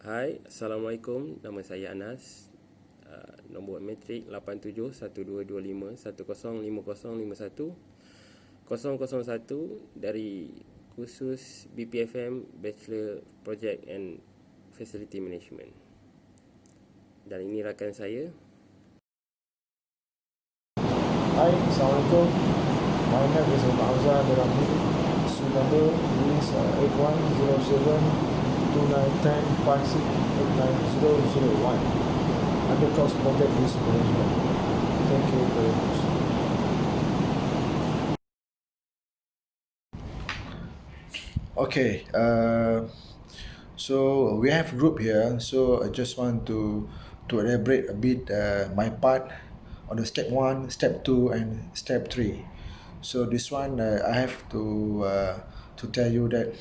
Hai, Assalamualaikum. Nama saya Anas. Nombor metrik 871221505051 dari kursus BPFM Bachelor Project and Facility Management. Dan ini rakan saya. Hai, Assalamualaikum. My name is Fauzan Ramli. Issue number is 8107291056890001 under course project risk management. Thank you very much. Okay, so we have group here. So I just want to elaborate a bit my part on the step 1, step 2, and step 3. So this one I have to tell you that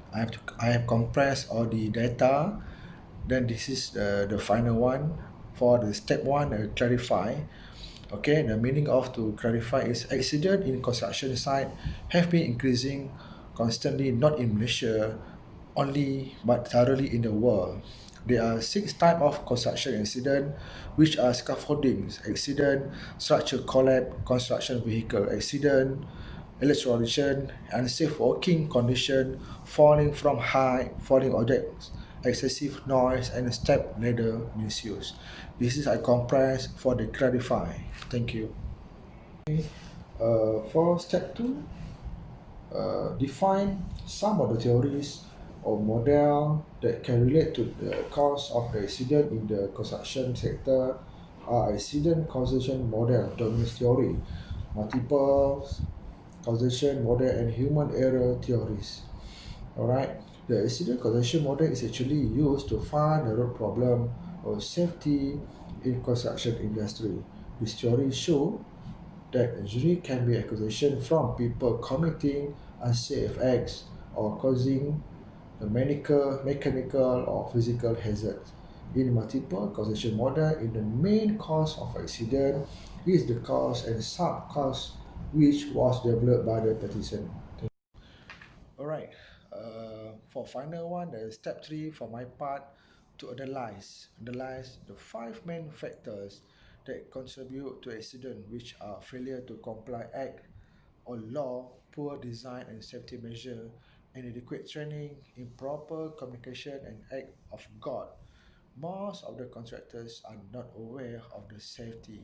I have compressed all the data. Then this is the final one. For the step 1, clarify. Okay, the meaning of to clarify is accident in construction site have been increasing constantly, not in Malaysia only, but thoroughly in the world. There are 6 types of construction accident, which are scaffolding accident, structure collapse, construction vehicle accident, electrocution, unsafe working condition, falling from height, falling objects, excessive noise, and step ladder misuse. This is I compress for the clarify. Thank you. For step 2, define some of the theories or model that can relate to the cause of the accident in the construction sector are accident causation model, Dominus theory, multiple causation model, and human error theories. Alright, the accident causation model is actually used to find the root problem or safety in construction industry. This theory show that injury can be accusation from people committing unsafe acts or causing a mechanical or physical hazards. In multiple causation model, in the main cause of accident is the cause and sub-cause which was developed by the petition. Alright, for final one, the step 3 for my part to analyze the 5 main factors that contribute to accident, which are failure to comply act or law, poor design and safety measure, inadequate training, improper communication, and act of God. Most of the contractors are not aware of the safety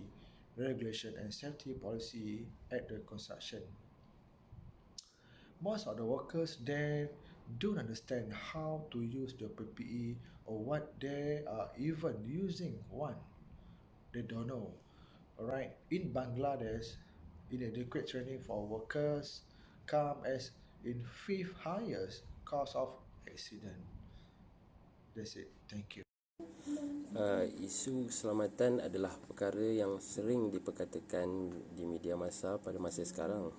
regulation and safety policy at the construction. Most of the workers there don't understand how to use the PPE or what they are even using one. They don't know. Alright, in Bangladesh, inadequate training for workers come as in 5th highest cause of accident. That's it. Thank you. Isu keselamatan adalah perkara yang sering diperkatakan di media massa pada masa sekarang.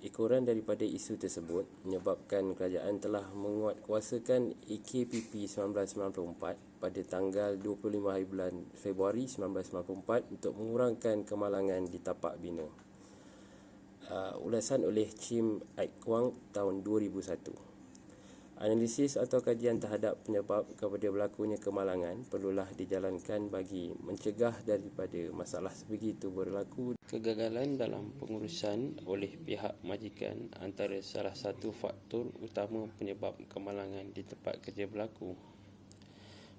Ekoran daripada isu tersebut menyebabkan kerajaan telah menguatkuasakan EKPP 1994 pada tanggal 25 hari bulan Februari 1994 untuk mengurangkan kemalangan di tapak bina. Ulasan oleh Chim Ait Kwang tahun 2001. Analisis atau kajian terhadap penyebab kepada berlakunya kemalangan perlulah dijalankan bagi mencegah daripada masalah sebegitu berlaku. Kegagalan dalam pengurusan oleh pihak majikan antara salah satu faktor utama penyebab kemalangan di tempat kerja berlaku.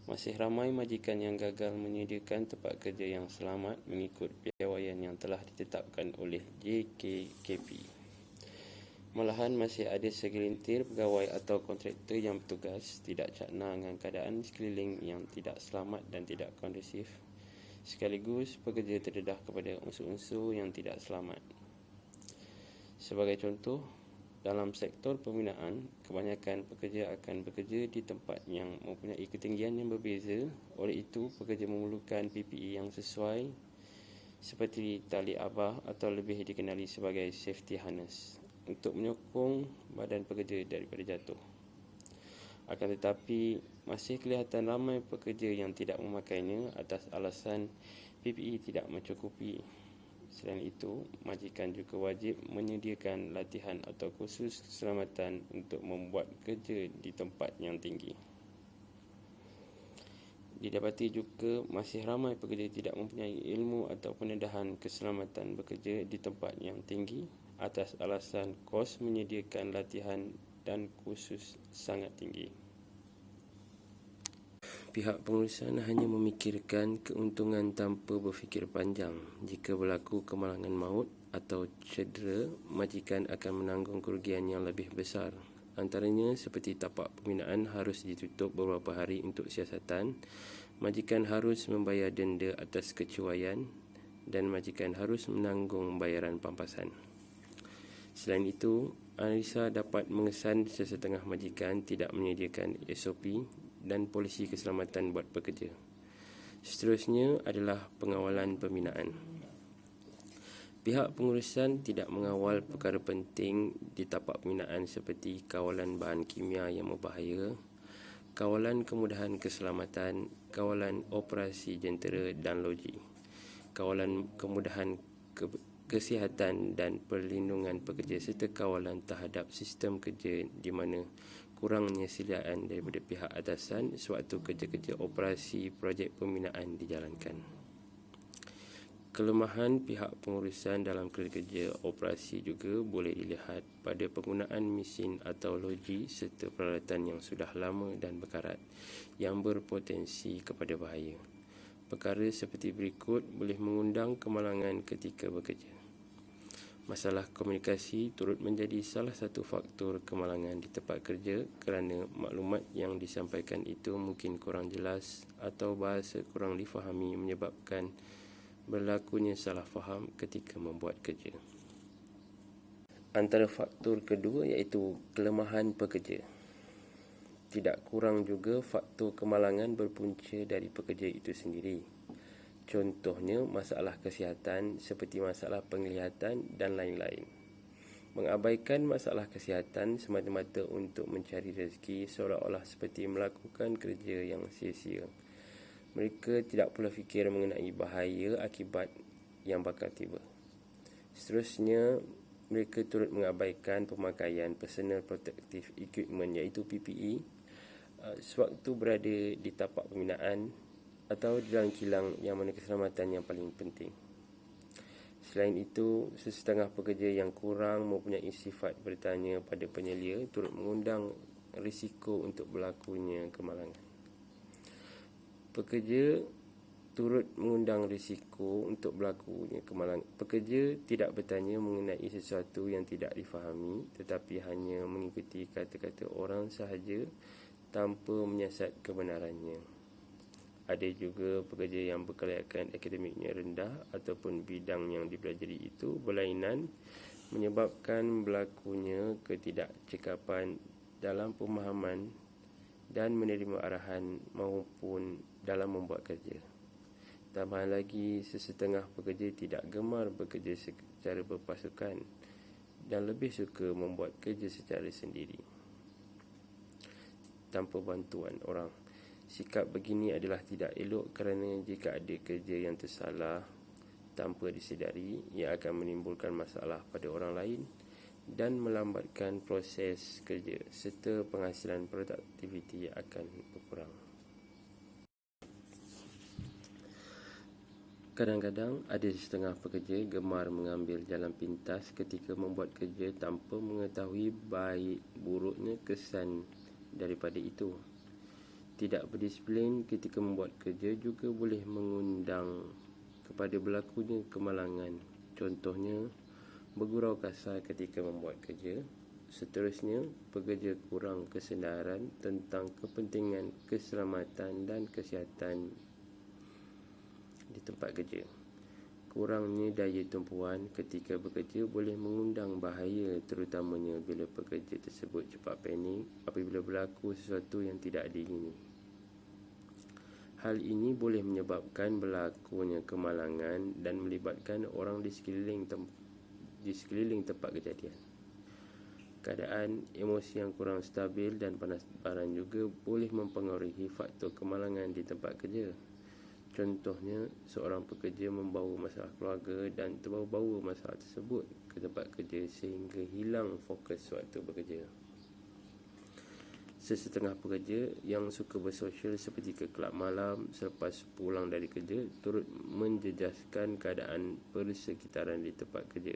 Masih ramai majikan yang gagal menyediakan tempat kerja yang selamat mengikut piawaian yang telah ditetapkan oleh JKKP. Malahan masih ada segelintir pegawai atau kontraktor yang bertugas tidak cakna dengan keadaan sekeliling yang tidak selamat dan tidak kondusif, sekaligus pekerja terdedah kepada unsur-unsur yang tidak selamat. Sebagai contoh, dalam sektor pembinaan, kebanyakan pekerja akan bekerja di tempat yang mempunyai ketinggian yang berbeza. Oleh itu, pekerja memerlukan PPE yang sesuai seperti tali abah atau lebih dikenali sebagai safety harness untuk menyokong badan pekerja daripada jatuh. Akan tetapi, masih kelihatan ramai pekerja yang tidak memakainya atas alasan PPE tidak mencukupi. Selain itu, majikan juga wajib menyediakan latihan atau kursus keselamatan untuk membuat kerja di tempat yang tinggi. Didapati juga masih ramai pekerja tidak mempunyai ilmu atau pendedahan keselamatan bekerja di tempat yang tinggi atas alasan kos menyediakan latihan dan kursus sangat tinggi. Pihak pengurusan hanya memikirkan keuntungan tanpa berfikir panjang. Jika berlaku kemalangan maut atau cedera, majikan akan menanggung kerugian yang lebih besar. Antaranya seperti tapak pembinaan harus ditutup beberapa hari untuk siasatan, majikan harus membayar denda atas kecuaian dan majikan harus menanggung bayaran pampasan. Selain itu, analisa dapat mengesan sesetengah majikan tidak menyediakan SOP dan polisi keselamatan buat pekerja. Seterusnya adalah pengawalan pembinaan. Pihak pengurusan tidak mengawal perkara penting di tapak pembinaan seperti kawalan bahan kimia yang berbahaya, kawalan kemudahan keselamatan, kawalan operasi jentera dan loji, kawalan kemudahan kesihatan dan perlindungan pekerja serta kawalan terhadap sistem kerja di mana kurangnya sediaan daripada pihak atasan sewaktu kerja-kerja operasi projek pembinaan dijalankan. Kelemahan pihak pengurusan dalam kerja operasi juga boleh dilihat pada penggunaan mesin atau loji serta peralatan yang sudah lama dan berkarat yang berpotensi kepada bahaya. Perkara seperti berikut boleh mengundang kemalangan ketika bekerja. Masalah komunikasi turut menjadi salah satu faktor kemalangan di tempat kerja kerana maklumat yang disampaikan itu mungkin kurang jelas atau bahasa kurang difahami menyebabkan berlakunya salah faham ketika membuat kerja. Antara faktor kedua iaitu kelemahan pekerja. Tidak kurang juga faktor kemalangan berpunca dari pekerja itu sendiri. Contohnya masalah kesihatan seperti masalah penglihatan dan lain-lain. Mengabaikan masalah kesihatan semata-mata untuk mencari rezeki seolah-olah seperti melakukan kerja yang sia-sia. Mereka tidak pula fikir mengenai bahaya akibat yang bakal tiba. Seterusnya, mereka turut mengabaikan pemakaian Personal Protective Equipment iaitu PPE sewaktu berada di tapak pembinaan atau di dalam kilang yang mana keselamatan yang paling penting. Selain itu, sesetengah pekerja yang kurang mempunyai sifat bertanya pada penyelia turut mengundang risiko untuk berlakunya kemalangan. Pekerja turut mengundang risiko untuk berlakunya kemalangan. Pekerja tidak bertanya mengenai sesuatu yang tidak difahami tetapi hanya mengikuti kata-kata orang sahaja tanpa menyiasat kebenarannya. Ada juga pekerja yang berkelayakan akademiknya rendah ataupun bidang yang dipelajari itu berlainan menyebabkan berlakunya ketidakcekapan dalam pemahaman dan menerima arahan maupun dalam membuat kerja. Tambahan lagi, sesetengah pekerja tidak gemar bekerja secara berpasukan dan lebih suka membuat kerja secara sendiri tanpa bantuan orang. Sikap begini adalah tidak elok kerana jika ada kerja yang tersalah tanpa disedari, ia akan menimbulkan masalah pada orang lain dan melambatkan proses kerja serta penghasilan produktiviti akan berkurang. Kadang-kadang ada setengah pekerja gemar mengambil jalan pintas ketika membuat kerja tanpa mengetahui baik buruknya kesan daripada itu. Tidak berdisiplin ketika membuat kerja juga boleh mengundang kepada berlakunya kemalangan. Contohnya, bergurau kasar ketika membuat kerja. Seterusnya, pekerja kurang kesedaran tentang kepentingan keselamatan dan kesihatan di tempat kerja. Kurangnya daya tumpuan ketika bekerja boleh mengundang bahaya terutamanya bila pekerja tersebut cepat panik apabila berlaku sesuatu yang tidak diingini. Hal ini boleh menyebabkan berlakunya kemalangan dan melibatkan orang di sekeliling tempat kejadian. Keadaan emosi yang kurang stabil dan panas baran juga boleh mempengaruhi faktor kemalangan di tempat kerja. Contohnya, seorang pekerja membawa masalah keluarga dan terbawa-bawa masalah tersebut ke tempat kerja sehingga hilang fokus waktu bekerja. Sesetengah pekerja yang suka bersosial seperti ke kelab malam selepas pulang dari kerja turut menjejaskan keadaan persekitaran di tempat kerja.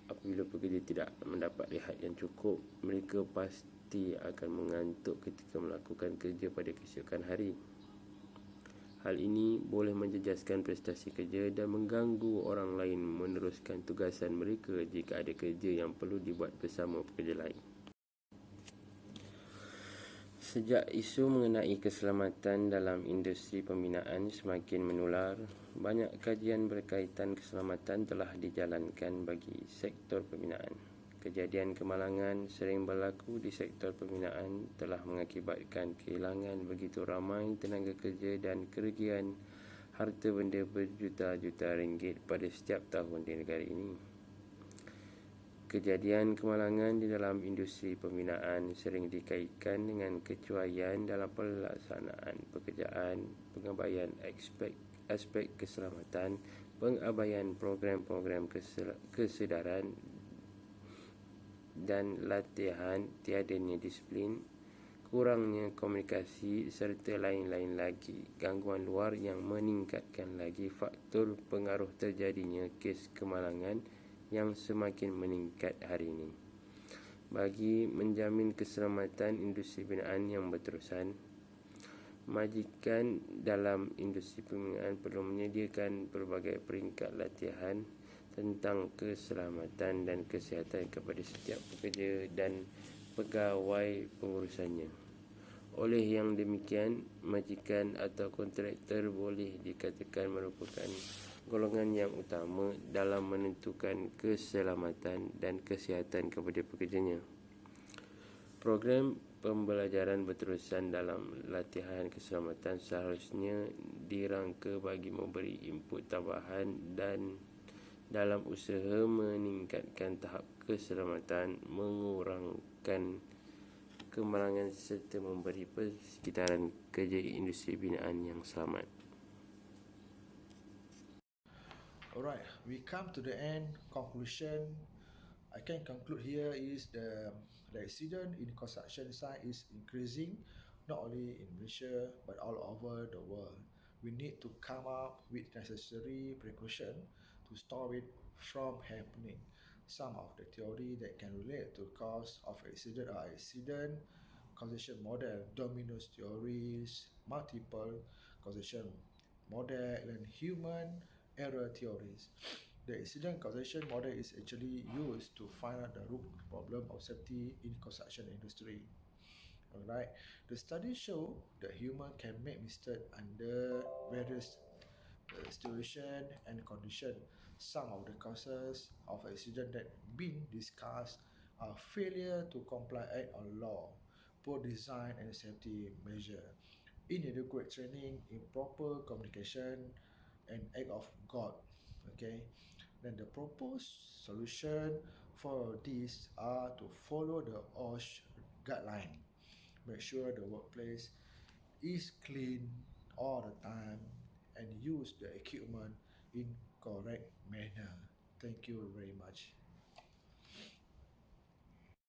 Apabila pekerja tidak mendapat rehat yang cukup, mereka pasti akan mengantuk ketika melakukan kerja pada keesokan hari. Hal ini boleh menjejaskan prestasi kerja dan mengganggu orang lain meneruskan tugasan mereka jika ada kerja yang perlu dibuat bersama pekerja lain. Sejak isu mengenai keselamatan dalam industri pembinaan semakin menular, banyak kajian berkaitan keselamatan telah dijalankan bagi sektor pembinaan. Kejadian kemalangan sering berlaku di sektor pembinaan telah mengakibatkan kehilangan begitu ramai tenaga kerja dan kerugian harta benda berjuta-juta ringgit pada setiap tahun di negara ini. Kejadian kemalangan di dalam industri pembinaan sering dikaitkan dengan kecuaian dalam pelaksanaan pekerjaan, pengabaian aspek keselamatan, pengabaian program-program kesedaran dan latihan, tiadanya disiplin, kurangnya komunikasi serta lain-lain lagi. Gangguan luar yang meningkatkan lagi faktor pengaruh terjadinya kes kemalangan yang semakin meningkat hari ini. Bagi menjamin keselamatan industri binaan yang berterusan, majikan dalam industri pembinaan perlu menyediakan pelbagai peringkat latihan tentang keselamatan dan kesihatan kepada setiap pekerja dan pegawai pengurusannya. Oleh yang demikian, majikan atau kontraktor boleh dikatakan merupakan golongan yang utama dalam menentukan keselamatan dan kesihatan kepada pekerjanya. Program pembelajaran berterusan dalam latihan keselamatan seharusnya dirangka bagi memberi input tambahan dan dalam usaha meningkatkan tahap keselamatan, mengurangkan kemalangan serta memberi persekitaran kerja industri binaan yang selamat. Alright, we come to the end conclusion. I can conclude here is the accident in construction site is increasing not only in Malaysia but all over the world. We need to come up with necessary precaution to stop it from happening. Some of the theory that can relate to cause of accident are accident causation model, Dominus theories, multiple causation model, and human error theories. The accident causation model is actually used to find out the root problem of safety in construction industry. Alright, the studies show that human can make mistake under various situation and condition. Some of the causes of accident that been discussed are failure to comply act on law, poor design and safety measure, inadequate training, improper communication, and act of God. Okay, then the proposed solution for this are to follow the OSH guideline. Make sure the workplace is clean all the time and use the equipment in correct manner. Thank you very much.